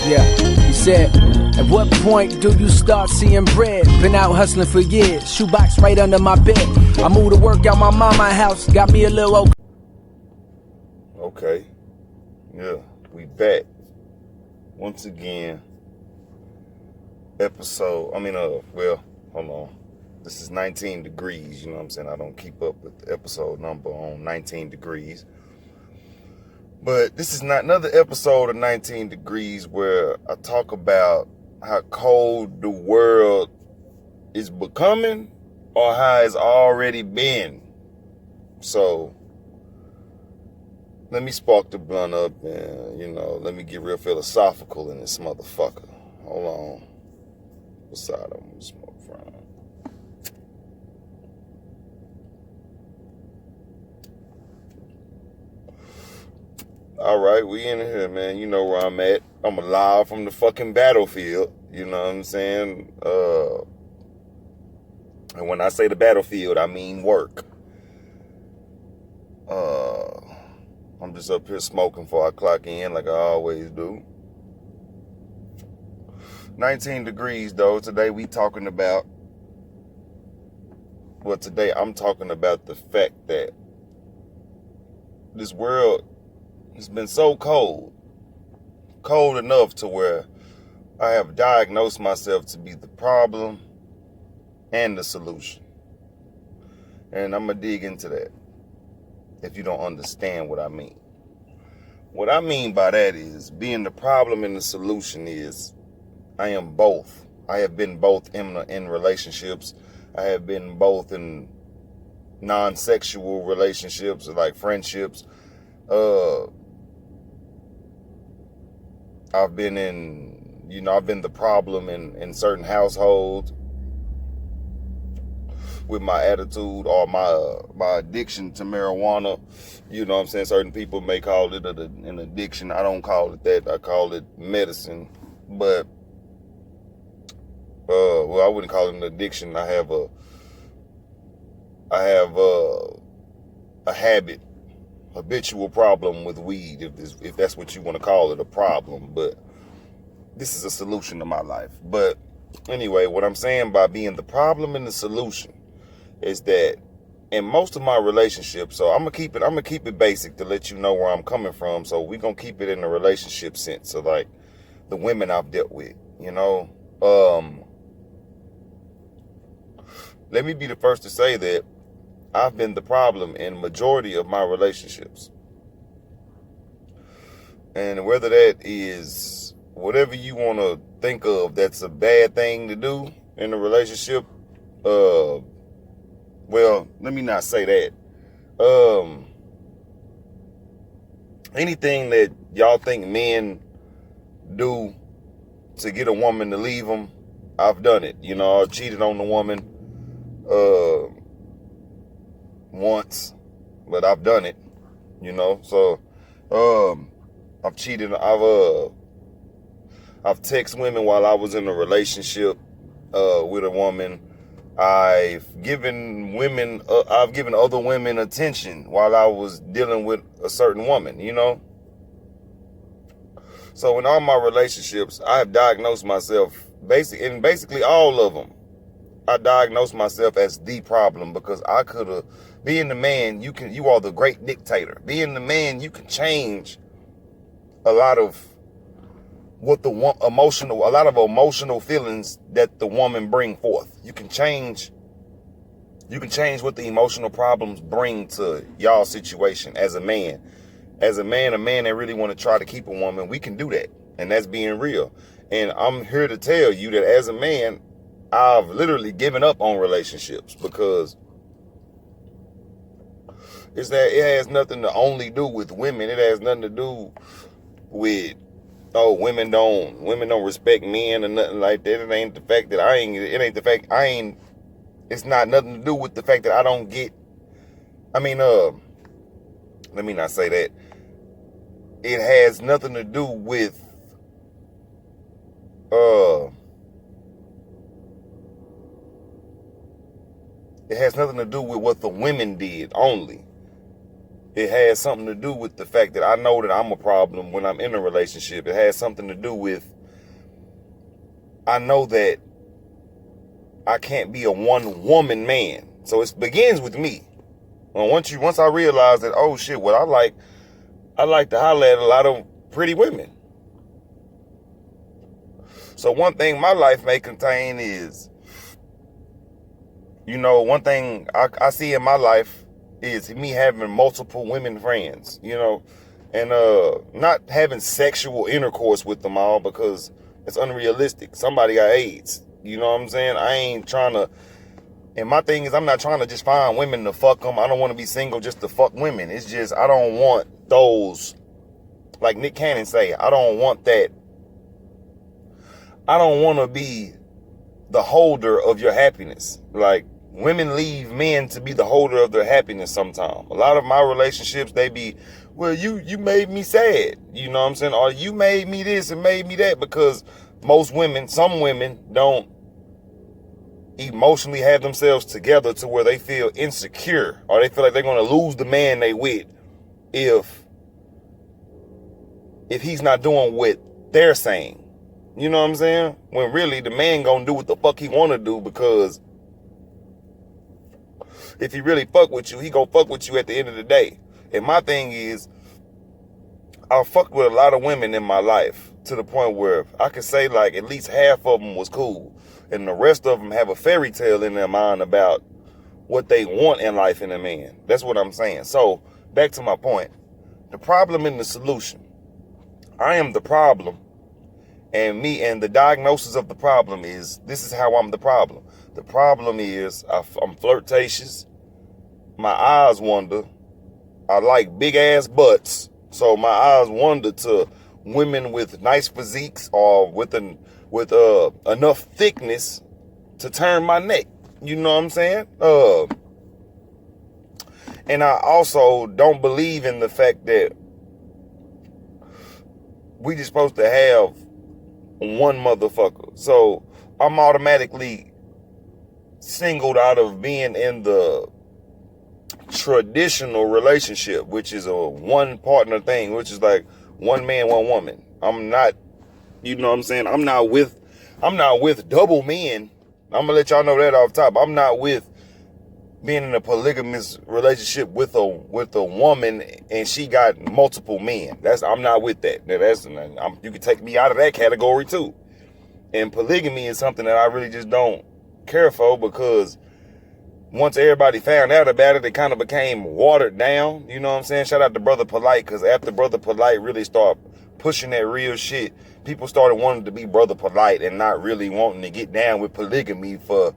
Yeah, he said, at what point do you start seeing bread? Been out hustling for years, shoebox right under my bed. I moved to work out my mama's house, got me a little Okay. Yeah, we back. Once again, hold on. This is 19 degrees, you know what I'm saying? I don't keep up with the episode number on 19 degrees. But this is not another episode of 19 degrees where I talk about how cold the world is becoming or how it's already been. So let me spark the blunt up and, let me get real philosophical in this motherfucker. Hold on. What side I'm gonna smoke from? All right, we in here, man. You know where I'm at. I'm alive from the fucking battlefield. You know what I'm saying? And when I say the battlefield, I mean work. I'm just up here smoking before I clock in like I always do. 19 degrees, though. Today I'm talking about the fact that this world has been so cold enough to where I have diagnosed myself to be the problem and the solution. And I'm going to dig into that if you don't understand what I mean. What I mean by that is being the problem and the solution is I am both. I have been both in relationships. I have been both in non-sexual relationships, like friendships. I've been the problem in certain households with my attitude or my addiction to marijuana. You know what I'm saying? Certain people may call it an addiction. I don't call it that. I call it medicine. But, I wouldn't call it an addiction. I have a habitual problem with weed, if that's what you want to call it, a problem. But this is a solution to my life. But anyway, what I'm saying by being the problem and the solution is that in most of my relationships, so I'm gonna keep it basic to let you know where I'm coming from. So we're gonna keep it in a relationship sense. So like the women I've dealt with, let me be the first to say that I've been the problem in majority of my relationships. And whether that is whatever you want to think of that's a bad thing to do in a relationship, well, let me not say that. Anything that y'all think men do to get a woman to leave them, I've done it. I've cheated on the woman once, but I've done it. So I've cheated. I've texted women while I was in a relationship with a woman. I've given other women attention while I was dealing with a certain woman, So in all my relationships, I have diagnosed myself, basically all of them, I diagnosed myself as the problem because I could have, being the man, you are the great dictator. Being the man, you can change a lot of emotional feelings that the woman bring forth. You can change what the emotional problems bring to y'all situation as a man. As a man that really want to try to keep a woman, we can do that. And that's being real. And I'm here to tell you that as a man, I've literally given up on relationships because it has nothing to only do with women. It has nothing to do with women don't respect men or nothing like that. It ain't the fact that it's not nothing to do with the fact that I don't get, let me not say that. It has nothing to do with, it has nothing to do with what the women did only. It has something to do with the fact that I know that I'm a problem when I'm in a relationship. It has something to do with I know that I can't be a one-woman man. So it begins with me. Well, once I realize that, oh shit, what I like to holler at a lot of pretty women. So one thing my life may contain is, one thing I see in my life is me having multiple women friends, and not having sexual intercourse with them all because it's unrealistic. Somebody got AIDS. You know what I'm saying? I ain't trying to, and my thing is I'm not trying to just find women to fuck them. I don't want to be single just to fuck women. It's just, I don't want those, like Nick Cannon say, I don't want that. I don't want to be the holder of your happiness. Like, women leave men to be the holder of their happiness sometimes. A lot of my relationships, they be, well, you made me sad. You know what I'm saying? Or you made me this and made me that, because some women don't emotionally have themselves together to where they feel insecure, or they feel like they're going to lose the man they with if he's not doing what they're saying. You know what I'm saying? When really the man gonna do what the fuck he wanna do, because if he really fuck with you, he gonna fuck with you at the end of the day. And my thing is, I fucked with a lot of women in my life to the point where I could say like at least half of them was cool, and the rest of them have a fairy tale in their mind about what they want in life in a man. That's what I'm saying. So back to my point, the problem and the solution. I am the problem. And the diagnosis of the problem is, this is how I'm the problem. The problem is I'm flirtatious. My eyes wander. I like big ass butts. So my eyes wander to women with nice physiques or with enough thickness to turn my neck. You know what I'm saying? And I also don't believe in the fact that we just supposed to have one motherfucker. So I'm automatically singled out of being in the traditional relationship, which is a one partner thing, which is like one man, one woman. I'm not, you know what I'm saying? I'm not with double men. I'm gonna let y'all know that off top. I'm not with being in a polygamous relationship with a woman and she got multiple men. I'm not with that. You can take me out of that category too. And polygamy is something that I really just don't care for, because once everybody found out about it, it kind of became watered down. You know what I'm saying? Shout out to Brother Polite, because after Brother Polite really started pushing that real shit, people started wanting to be Brother Polite and not really wanting to get down with polygamy for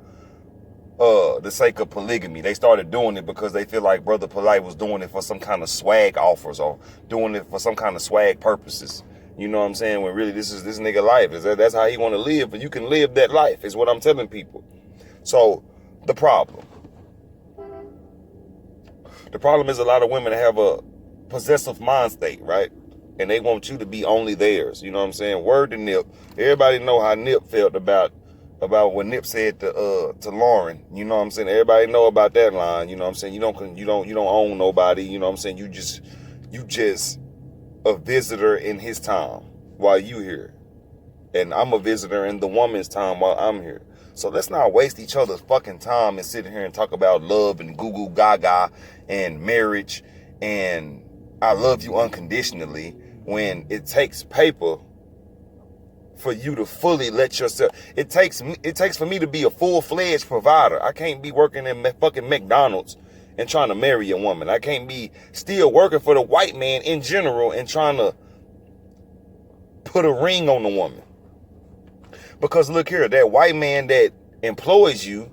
the sake of polygamy. They started doing it because they feel like Brother Polite was doing it for some kind of swag offers or doing it for some kind of swag purposes. You know what I'm saying? When really this is this nigga life. That's how he want to live, and you can live that life, is what I'm telling people. So the problem is a lot of women have a possessive mind state, right? And they want you to be only theirs. You know what I'm saying? Word to Nip. Everybody know how Nip felt about what Nip said to Lauren. You know what I'm saying? Everybody know about that line. You know what I'm saying? You don't own nobody. You know what I'm saying? You just a visitor in his time while you here. And I'm a visitor in the woman's time while I'm here. So let's not waste each other's fucking time and sit here and talk about love and goo goo gaga and marriage and I love you unconditionally, when it takes paper for you to fully let yourself. It takes for me to be a full-fledged provider. I can't be working in fucking McDonald's and trying to marry a woman. I can't be still working for the white man in general and trying to put a ring on the woman. Because look here, that white man that employs you,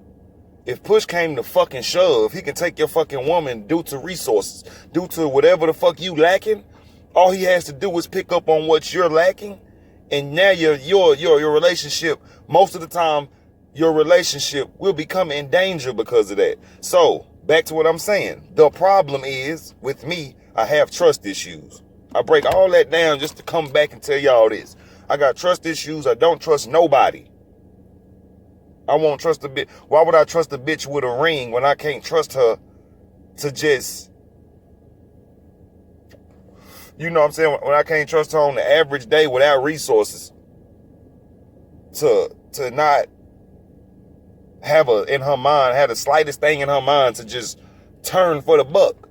if push came to fucking shove, he can take your fucking woman due to resources, due to whatever the fuck you lacking. All he has to do is pick up on what you're lacking. And now your relationship, most of the time, your relationship will become in danger because of that. So, back to what I'm saying. The problem is, with me, I have trust issues. I break all that down just to come back and tell y'all this. I got trust issues. I don't trust nobody. I won't trust a bitch. Why would I trust a bitch with a ring when I can't trust her to just... You know what I'm saying? When I can't trust her on the average day without resources to to not have the slightest thing in her mind to just turn for the buck.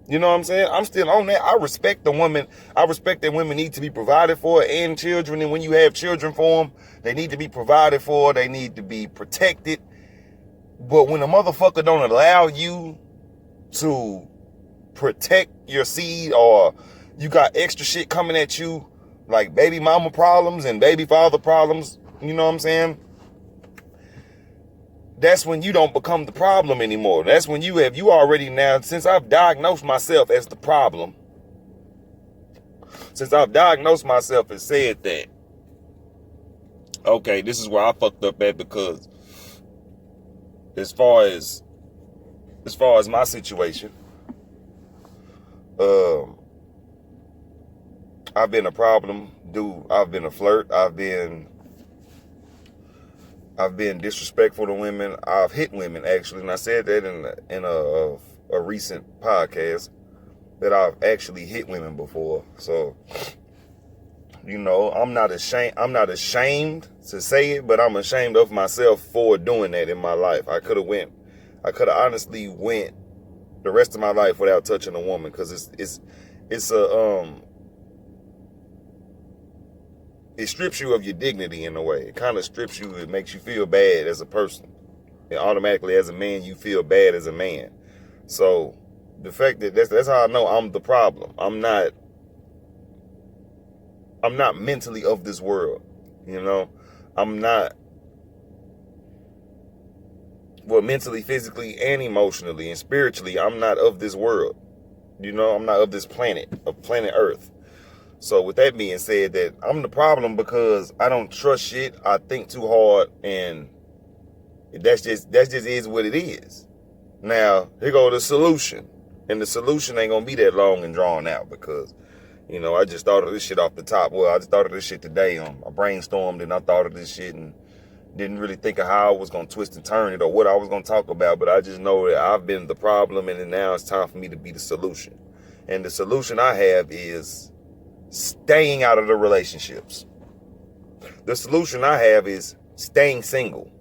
You know what I'm saying? I'm still on that. I respect the woman. I respect that women need to be provided for and children. And when you have children for them, they need to be provided for. They need to be protected. But when a motherfucker don't allow you to protect your seed, or you got extra shit coming at you, like baby mama problems and baby father problems, you know what I'm saying? That's when you don't become the problem anymore. That's when you already now, since I've diagnosed myself as the problem, since I've diagnosed myself and said that, okay, this is where I fucked up at, because as far as my situation, I've been a problem dude. I've been a flirt. I've been disrespectful to women. I've hit women, actually, and I said that in a recent podcast, that I've actually hit women before. So, you know, I'm not ashamed to say it, but I'm ashamed of myself for doing that in my life. I could have honestly went the rest of my life without touching a woman, because it strips you of your dignity in a way. It kind of strips you. It makes you feel bad as a person. And automatically, as a man, you feel bad as a man. So the fact that that's how I know I'm the problem. I'm not mentally of this world. You know, I'm not. Well, mentally, physically, and emotionally, and spiritually, I'm not of this world. You know, I'm not of this planet, of planet Earth. So with that being said, that I'm the problem because I don't trust shit. I think too hard, and that's just is what it is. Now, here go the solution. And the solution ain't gonna be that long and drawn out, because, you know, I just thought of this shit off the top. Well, I just thought of this shit today. I brainstormed and I thought of this shit and didn't really think of how I was gonna twist and turn it or what I was gonna talk about. But I just know that I've been the problem, and now it's time for me to be the solution. And the solution I have is staying out of the relationships. The solution I have is staying single.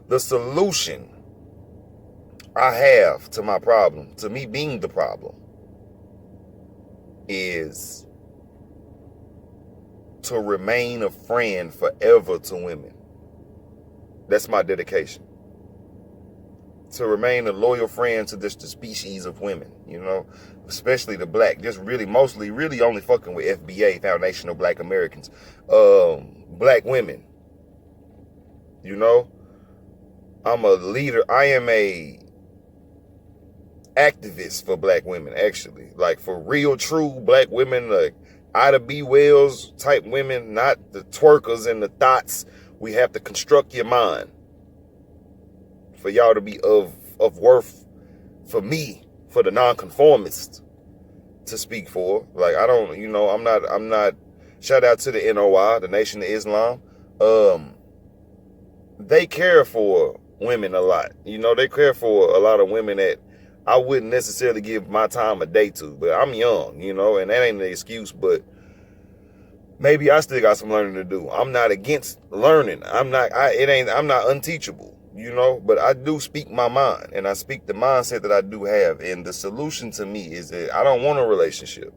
The solution I have to my problem, to me being the problem, is to remain a friend forever to women. That's my dedication. To remain a loyal friend to just the species of women, you know, especially the black, just really only fucking with FBA, Foundation of Black Americans, black women. You know, I'm a leader. I am a activist for black women, actually, like for real, true black women, like Ida B. Wells type women, not the twerkers and the thoughts. We have to construct your mind for y'all to be of worth for me, for the nonconformists to speak for. Like, I don't, you know, I'm not, shout out to the NOI, the Nation of Islam. They care for women a lot. You know, they care for a lot of women that I wouldn't necessarily give my time of day to, but I'm young, you know, and that ain't an excuse, but maybe I still got some learning to do. I'm not against learning. I'm not unteachable. You know, but I do speak my mind, and I speak the mindset that I do have. And the solution to me is that I don't want a relationship.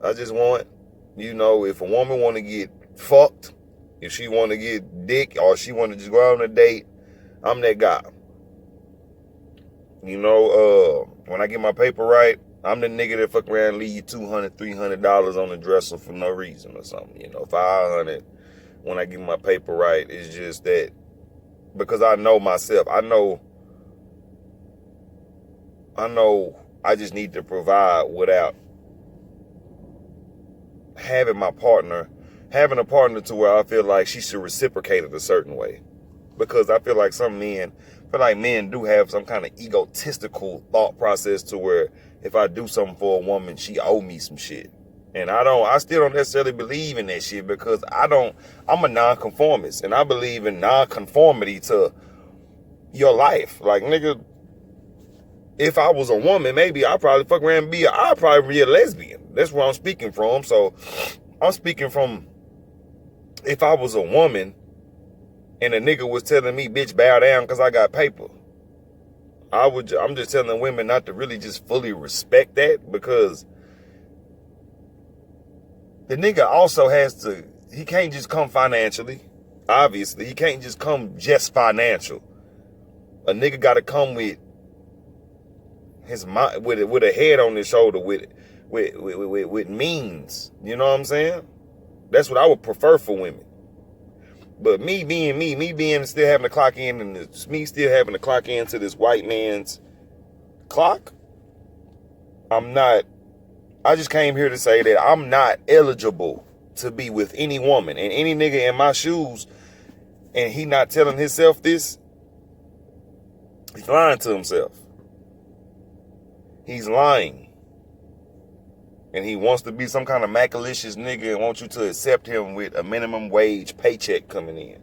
I just want, you know, if a woman want to get fucked, if she want to get dick, or she want to just go out on a date, I'm that guy. You know, when I get my paper right, I'm the nigga that fuck around and leave you $200, $300 on the dresser for no reason or something. You know, $500 when I get my paper right. It's just that. Because I know myself. I know I just need to provide without having a partner to where I feel like she should reciprocate it a certain way. Because I feel like men do have some kind of egotistical thought process to where if I do something for a woman, she owe me some shit. And I still don't necessarily believe in that shit, because I'm a nonconformist, and I believe in nonconformity to your life. Like, nigga, if I was a woman, maybe I'd probably fuck around and I'd probably be a lesbian. That's where I'm speaking from. So I'm speaking from if I was a woman and a nigga was telling me, bitch, bow down because I got paper, I'm just telling women not to really just fully respect that, because the nigga also he can't just come financially. Obviously, he can't just come just financial. A nigga got to come with his mind, with a head on his shoulder, with means. You know what I'm saying? That's what I would prefer for women. But me being still having to clock in, and me still having to clock into this white man's clock, I just came here to say that I'm not eligible to be with any woman. And any nigga in my shoes, and he not telling himself this, he's lying to himself. He's lying. And he wants to be some kind of macalicious nigga and wants you to accept him with a minimum wage paycheck coming in.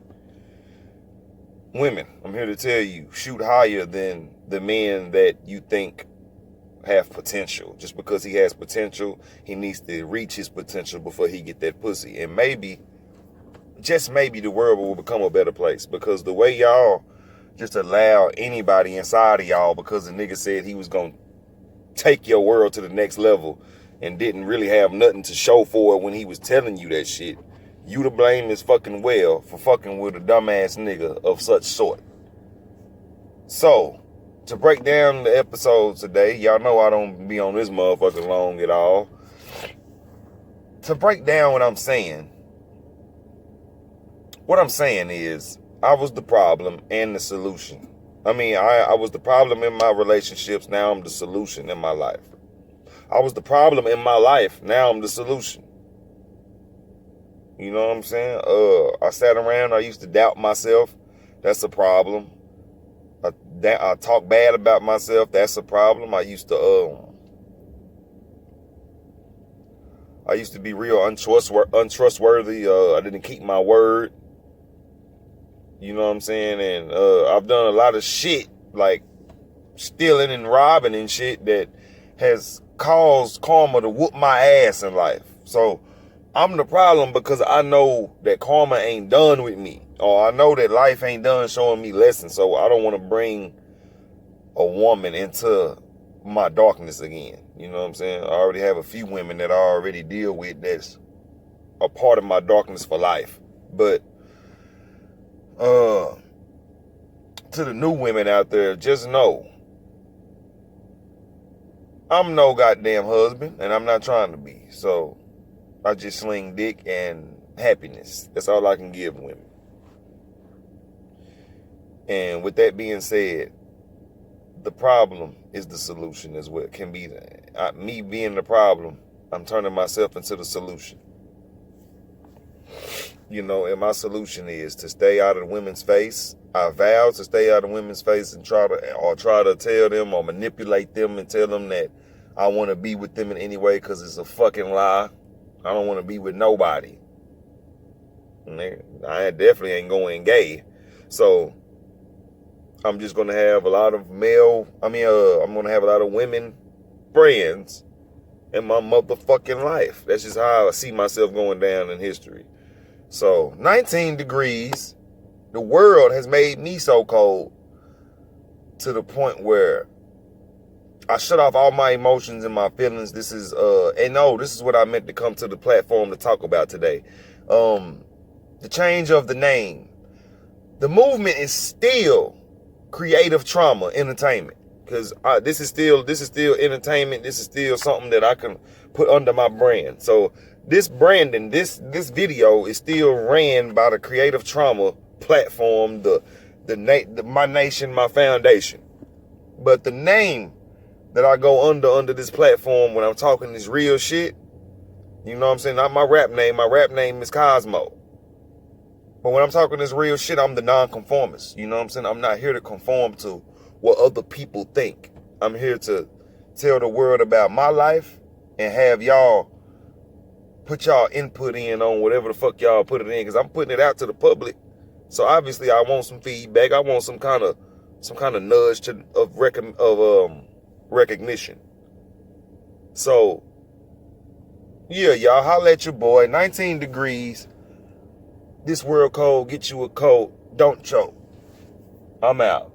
Women, I'm here to tell you, shoot higher than the men that you think have potential. Just because he has potential, he needs to reach his potential before he get that pussy. And maybe, just maybe, the world will become a better place. Because the way y'all just allow anybody inside of y'all, because the nigga said he was going to take your world to the next level and didn't really have nothing to show for it when he was telling you that shit, you to blame as fucking well for fucking with a dumbass nigga of such sort. So, to break down the episode today, y'all know I don't be on this motherfucker long at all. To break down what I'm saying is, I was the problem and the solution. I mean, I was the problem in my relationships, now I'm the solution in my life. I was the problem in my life, now I'm the solution. You know what I'm saying? I sat around, I used to doubt myself, that's a problem. I talk bad about myself, that's a problem. I used to be real untrustworthy. I didn't keep my word. You know what I'm saying? And I've done a lot of shit, like stealing and robbing and shit, that has caused karma to whoop my ass in life. So I'm the problem because I know that karma ain't done with me. Or I know that life ain't done showing me lessons. So I don't want to bring a woman into my darkness again. You know what I'm saying? I already have a few women that I already deal with that's a part of my darkness for life. But to the new women out there, just know, I'm no goddamn husband, and I'm not trying to be. So I just sling dick and happiness. That's all I can give women. And with that being said, the problem is the solution as well. Can be me being the problem, I'm turning myself into the solution. You know, and my solution is to stay out of women's face. I vow to stay out of women's face and try to tell them or manipulate them and tell them that I want to be with them in any way, because it's a fucking lie. I don't want to be with nobody. I definitely ain't going gay. So I'm just going to have a lot of I'm going to have a lot of women friends in my motherfucking life. That's just how I see myself going down in history. So 19 degrees, the world has made me so cold to the point where I shut off all my emotions and my feelings. This is what I meant to come to the platform to talk about today. The change of the name. The movement is still creative trauma entertainment, because this is still entertainment. This is still something that I can put under my brand. So this branding, this video is still ran by the Creative Trauma platform, My Nation, My Foundation. But the name that I go under this platform when I'm talking this real shit, you know what I'm saying? Not my rap name. My rap name is Cosmo. But when I'm talking this real shit, I'm the nonconformist. You know what I'm saying? I'm not here to conform to what other people think. I'm here to tell the world about my life and have y'all put y'all input in on whatever the fuck y'all put it in, because I'm putting it out to the public. So obviously I want some feedback. I want some kind of nudge of recognition. So yeah, y'all holla at your boy. 19 degrees. This world cold, get you a coat, don't choke. I'm out.